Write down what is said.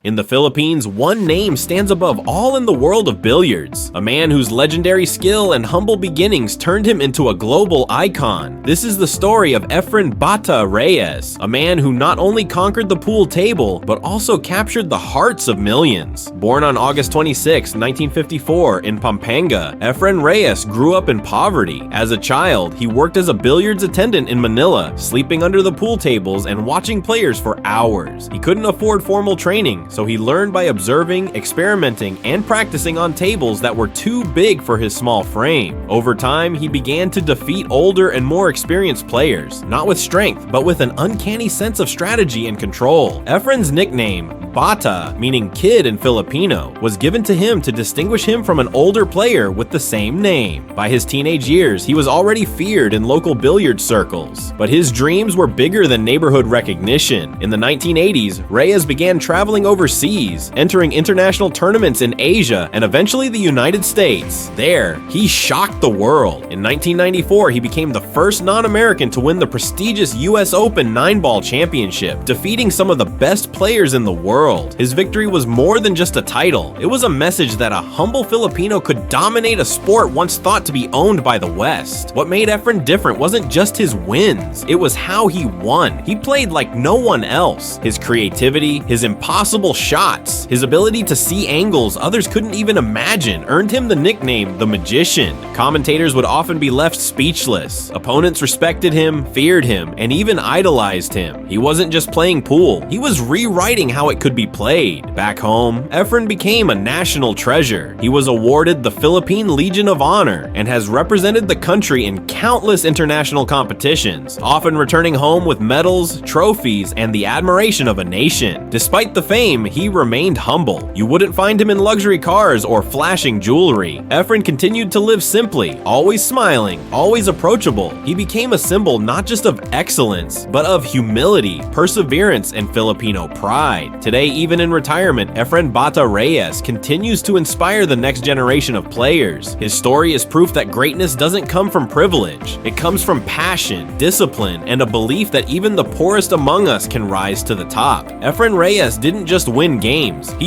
In the Philippines, one name stands above all in the world of billiards, a man whose legendary skill and humble beginnings turned him into a global icon. This is the story of EFREN Bata Reyes, a man who not only conquered the pool table, but also captured the hearts of millions. Born on August 26, 1954 in Pampanga, EFREN Reyes grew up in poverty. As a child, he worked as a billiards attendant in Manila, sleeping under the pool tables and watching players for hours. He couldn't afford formal training, so he learned by observing, experimenting, and practicing on tables that were too big for his small frame. Over time, he began to defeat older and more experienced players, not with strength, but with an uncanny sense of strategy and control. EFREN's nickname, Bata, meaning kid in Filipino, was given to him to distinguish him from an older player with the same name. By his teenage years, he was already feared in local billiard circles, but his dreams were bigger than neighborhood recognition. In the 1980s, Reyes began traveling overseas, entering international tournaments in Asia and eventually the United States. There, he shocked the world. In 1994, he became the first non-American to win the prestigious US Open 9-ball championship, defeating some of the best players in the world. His victory was more than just a title. It was a message that a humble Filipino could dominate a sport once thought to be owned by the West. What made EFREN different wasn't just his wins, it was how he won. He played like no one else. His creativity, his impossible shots, his ability to see angles others couldn't even imagine earned him the nickname the Magician. Commentators would often be left speechless. Opponents respected him, feared him, and even idolized him. He wasn't just playing pool, he was rewriting how it could be played. Back home, EFREN became a national treasure. He was awarded the Philippine Legion of Honor and has represented the country in countless international competitions, often returning home with medals, trophies, and the admiration of a nation. Despite the fame, he remained humble. You wouldn't find him in luxury cars or flashing jewelry. EFREN continued to live simply, always smiling, always approachable. He became a symbol not just of excellence, but of humility, perseverance, and Filipino pride. Today, even in retirement, EFREN Bata Reyes continues to inspire the next generation of players. His story is proof that greatness doesn't come from privilege. It comes from passion, discipline, and a belief that even the poorest among us can rise to the top. EFREN Reyes didn't just win games, he